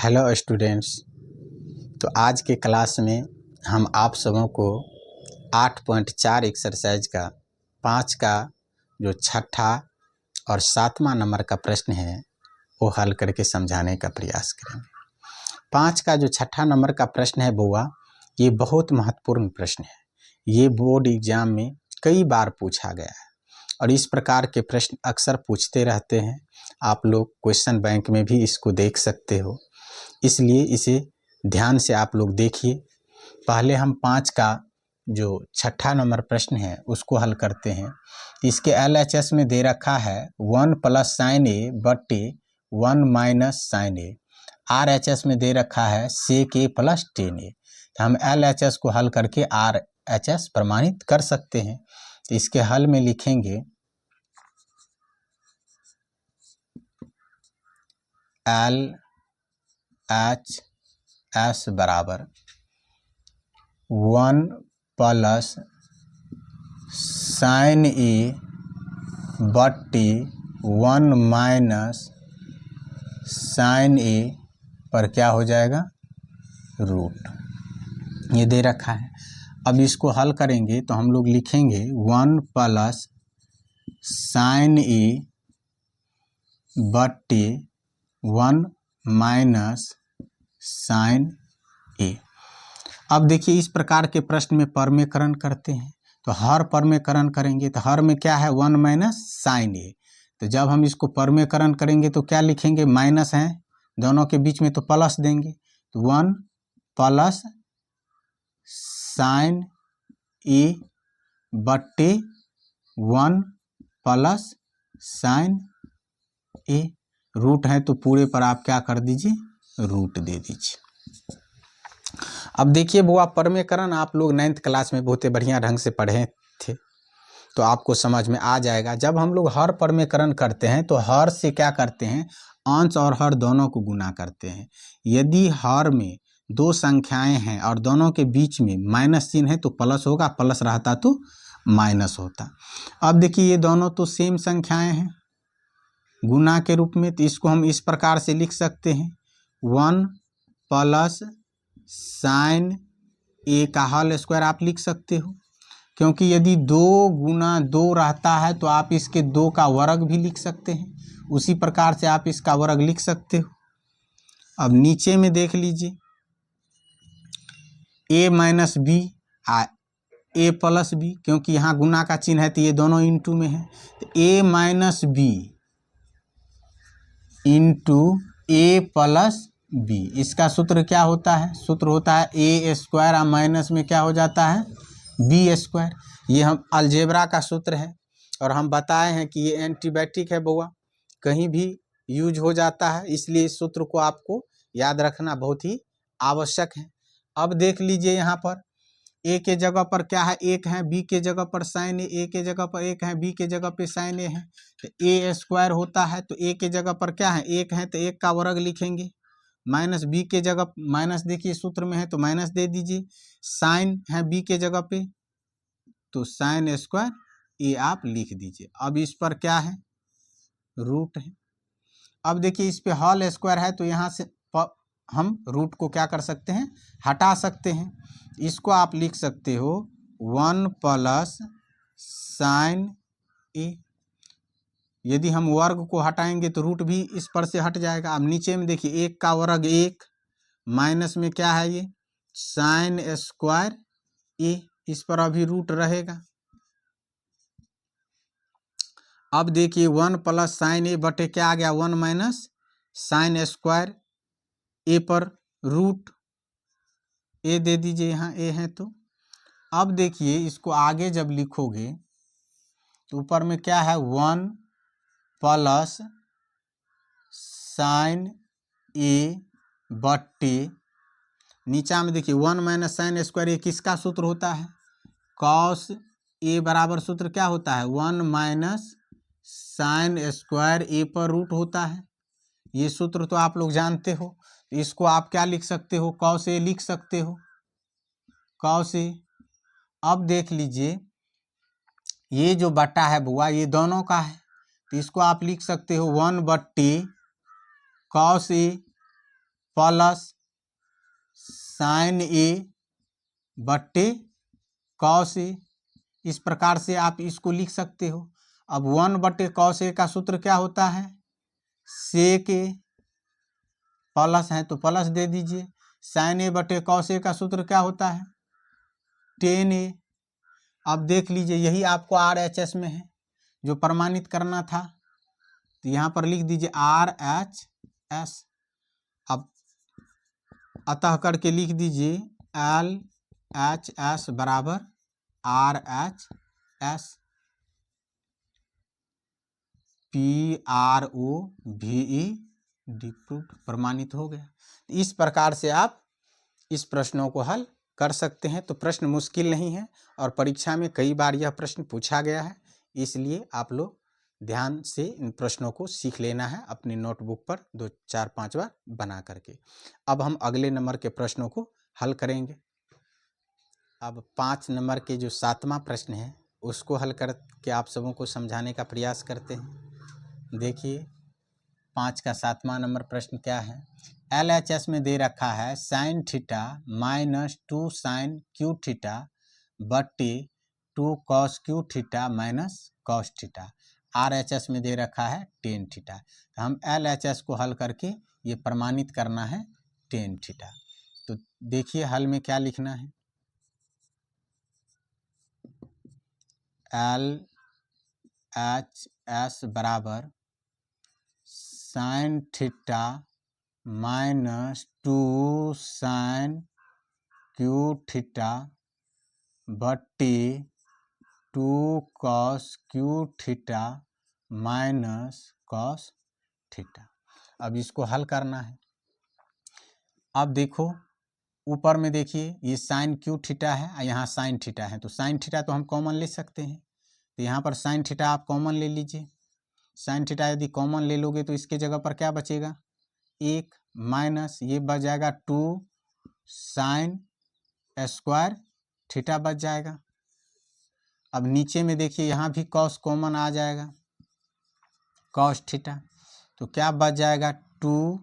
Hello students. तो आज के क्लास में हम आप सबों को 8.4 एक्सरसाइज का 5 का जो छठा और 7वां नंबर का प्रश्न है वो हल करके समझाने का प्रयास करेंगे। 5 का जो छठा नंबर का प्रश्न है बुआ, ये बहुत महत्वपूर्ण प्रश्न है। ये बोर्ड एग्जाम में कई बार पूछा गया है और इस प्रकार के प्रश्न अक्सर पूछते रहते हैं। आप लोग क्वेश्चन बैंक में भी इसको देख सकते हो, इसलिए इसे ध्यान से आप लोग देखिए। पहले हम 5 का जो छठा नंबर प्रश्न है उसको हल करते हैं। इसके LHS में दे रखा है 1 + sin a / 1 - sin a। RHS में दे रखा है sec a + tan a। तो हम LHS को हल करके RHS प्रमाणित कर सकते हैं। तो इसके हल में लिखेंगे LHS बराबर 1 + sin a / 1 - sin a पर क्या हो जाएगा, रूट। ये दे रखा है। अब इसको हल करेंगे तो हम लोग लिखेंगे 1 + sin a / 1 - sin a। अब देखिए इस प्रकार के प्रश्न में परमेकरण करते हैं। तो हर परमेकरण करेंगे तो हर में क्या है 1 - sin a। तो जब हम इसको परमेकरण करेंगे तो क्या लिखेंगे, माइनस है दोनों के बीच में तो प्लस देंगे। तो 1 + sin a / 1 + sin a। Root है तो पूरे पर आप क्या कर दीजिए, रूट दे दीजिए। अब देखिए बुआ, परमेकरण आप लोग 9th क्लास में बहुत बढ़िया ढंग से पढ़े थे तो आपको समझ में आ जाएगा। जब हम लोग हर परमेकरण करते हैं तो हर से क्या करते हैं, अंश और हर दोनों को गुना करते हैं। यदि हर में दो संख्याएं हैं और दोनों के बीच में माइनस चिन्ह है तो प्लस होगा, प्लस रहता तो माइनस होता। अब देखिए ये दोनों तो सेम संख्याएं हैं गुना के रूप में, तो इसको हम इस प्रकार से लिख सकते हैं 1 + sin a का होल स्क्वायर आप लिख सकते हो। क्योंकि यदि 2 × 2 रहता है तो आप इसके 2 का वर्ग भी लिख सकते हैं, उसी प्रकार से आप इसका वर्ग लिख सकते हो। अब नीचे में देख लीजिए a - b a + b, क्योंकि यहाँ गुना का चिन्ह है तो ये दोनों इंटू में है। तो a - b × a + b, इसका सूत्र क्या होता है, सूत्र होता है a² और माइनस में क्या हो जाता है b²। ये हम अलजेब्रा का सूत्र है और हम बताए हैं कि ये एंटीबायोटिक है बुआ, कहीं भी यूज हो जाता है, इसलिए इस सूत्र को आपको याद रखना बहुत ही आवश्यक है। अब देख लीजिए यहाँ पर a के जगह पर क्या है, 1 है, b के जगह पर sin a के जगह पर 1 है, b के जगह पे sin a है। तो a² होता है तो a के जगह पर क्या है, 1 है तो 1 का वर्ग लिखेंगे, माइनस b के जगह माइनस देखिए सूत्र में है तो माइनस दे दीजिए, साइन है b के जगह पे तो sin² ये आप लिख दीजिए। अब इस पर क्या है, रूट है। अब देखिए इस पे होल स्क्वायर है तो यहाँ से हम रूट को क्या कर सकते हैं, हटा सकते हैं। इसको आप लिख सकते हो 1 + sin a। यदि हम वर्ग को हटाएंगे तो रूट भी इस पर से हट जाएगा। अब नीचे में देखिए 1 का वर्ग 1, माइनस में क्या है ये sin² a, इस पर अभी रूट रहेगा। अब देखिए 1 + sin a बटे क्या आ गया 1 - sin² a पर रूट a दे दीजिए, यहाँ a है तो। अब देखिए इसको आगे जब लिखोगे तो ऊपर में क्या है 1 + sin a बटे नीचा में देखिए 1 - sin² ये किसका सूत्र होता है, cos a बराबर सूत्र क्या होता है 1 - sin² a पर रूट होता है। ये सूत्र तो आप लोग जानते हो। इसको आप क्या लिख सकते हो, cos a लिख सकते हो, cos a। अब देख लीजिए ये जो बटा है बुआ ये दोनों का है तो इसको आप लिख सकते हो 1/cos a प्लस साइन ए बट्टे कॉस ए। इस प्रकार से आप इसको लिख सकते हो। अब 1/cos ए का सूत्र क्या होता है, सेक ए, प्लस है तो प्लस दे दीजिए। साइन ए बटे कॉस ए का सूत्र क्या होता है, टेन ए। अब देख लीजिए यही आपको RHS में है जो प्रमाणित करना था, तो यहाँ पर लिख दीजिए RHS। अब अतः करके लिख दीजिए LHS बराबर RHS PROVED प्रमाणित हो गया। इस प्रकार से आप इस प्रश्नों को हल कर सकते हैं। तो प्रश्न मुश्किल नहीं है और परीक्षा में कई बार यह प्रश्न पूछा गया है, इसलिए आप लोग ध्यान से इन प्रश्नों को सीख लेना है अपनी नोटबुक पर 2, 4, 5 बार बना करके। अब हम अगले नंबर के प्रश्नों को हल करेंगे। अब 5 नंबर के जो 7वां प्रश्न है उसको हल करके आप सबों को समझाने का प्रयास करते हैं। देखिए 5 का 7वां नंबर प्रश्न क्या है। LHS में दे रखा है sine theta minus 2 sine cube theta बट्टे 2 cos cube theta minus cos theta. RHS में दे रखा है टेन थीटा। तो हम LHS को हल करके ये प्रमाणित करना है टेन थीटा। तो देखिए हल में क्या लिखना है, LHS बराबर sine theta minus 2 sine cube theta बट्टे 2 cos cube theta minus cos theta. अब इसको हल करना है। अब देखो ऊपर में देखिए ये साइन क्यू थीटा है और यहाँ साइन थीटा है, तो साइन थीटा तो हम कॉमन ले सकते हैं, तो यहाँ पर साइन थीटा आप कॉमन ले लीजिए। साइन थीटा यदि कॉमन ले लोगे तो इसके जगह पर क्या बचेगा, 1 माइनस ये बच जाएगा 2 साइन स्क्वायर थीटा बच जाएगा। अब नीचे में देखिए यहाँ भी कॉस कॉमन आ जाएगा, कॉस थीटा, तो क्या बच जाएगा 2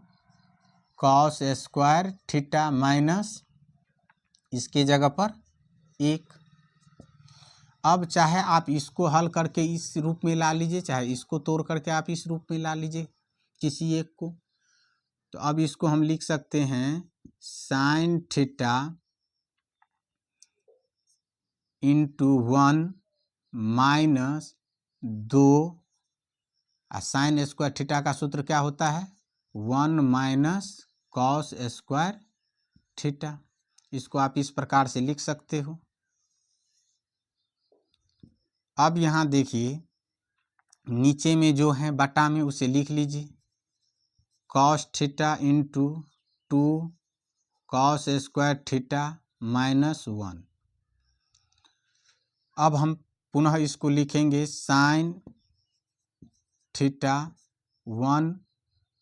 कॉस स्क्वायर थीटा माइनस इसके जगह पर 1। अब चाहे आप इसको हल करके इस रूप में ला लीजिए, चाहे इसको तोड़ करके आप इस रूप में ला लीजिए किसी एक को। तो अब इसको हम लिख सकते हैं sine theta into 1 minus 2 sine square theta का सूत्र क्या होता है 1 माइनस कॉस स्क्वायर थीटा। इसको आप इस प्रकार से लिख सकते हो। अब यहाँ देखिए नीचे में जो है बटा में उसे लिख लीजिए cos theta into 2 cos square theta minus 1। अब हम पुनः इसको लिखेंगे साइन थीटा 1।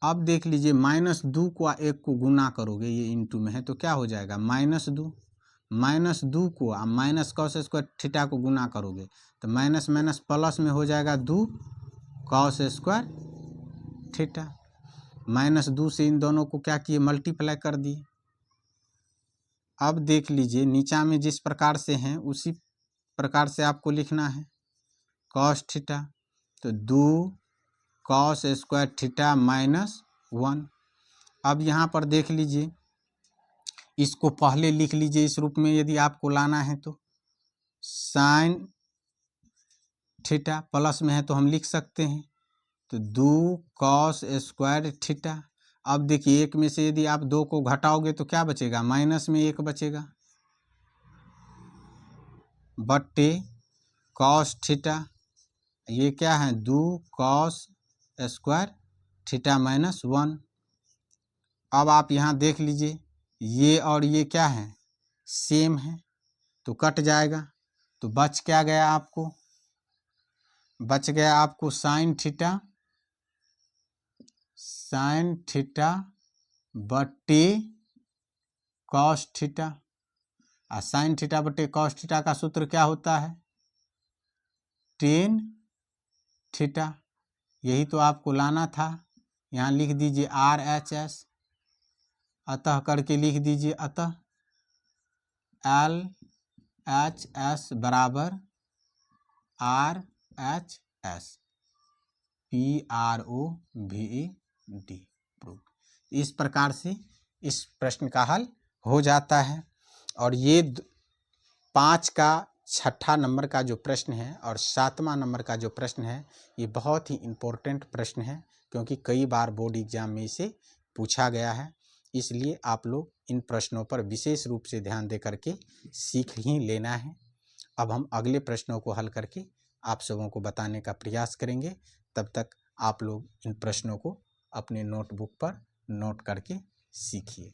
अब देख लीजिए -2 को 1 को गुना करोगे, ये इंटू में है तो क्या हो जाएगा -2। -2 को आप माइनस कॉस स्क्वायर थीटा को गुना करोगे तो माइनस माइनस प्लस में हो जाएगा 2 कॉस स्क्वायर थीटा। -2 से इन दोनों को क्या किए मल्टीप्लाई कर दिए। अब देख लीजिए नीचा में जिस प्रकार से हैं उसी प्रकार से आपको लिखना है कॉस थीटा, तो 2 कॉस स्क्वायर थीटा माइनस 1। अब यहाँ पर देख लीजिए इसको पहले लिख लीजिए इस रूप में यदि आपको लाना है तो साइन थीटा प्लस में है तो हम लिख सकते हैं तो 2 कॉस स्क्वायर थीटा। अब देखिए एक में से यदि आप 2 को घटाओगे तो क्या बचेगा माइनस में 1 बचेगा बट्टे कॉस थीटा, ये क्या है 2 कॉस स्क्वायर थीटा माइनस 1। अब आप यहाँ देख लीजिए ये और ये क्या है सेम है तो कट जाएगा, तो बच क्या गया आपको, बच गया आपको साइन थीटा बट्टे कॉस थीटा। और साइन थीटा बटे कॉस थीटा का सूत्र क्या होता है टेन थीटा। यही तो आपको लाना था, यहाँ लिख दीजिए RHS। अतः करके लिख दीजिए, अतः LHS बराबर RHS PROVED प्रूव। इस प्रकार से इस प्रश्न का हल हो जाता है। और ये 5 का 6ठा नंबर का जो प्रश्न है और 7वां नंबर का जो प्रश्न है, ये बहुत ही इम्पोर्टेंट प्रश्न है, क्योंकि कई बार बोर्ड एग्जाम में इसे पूछा गया है। इसलिए आप लोग इन प्रश्नों पर विशेष रूप से ध्यान दे करके सीख ही लेना है। अब हम अगले प्रश्नों को हल करके आप सबों को बताने का प्रयास करेंगे। तब तक आप लोग इन प्रश्नों को अपने नोटबुक पर नोट करके सीखिए।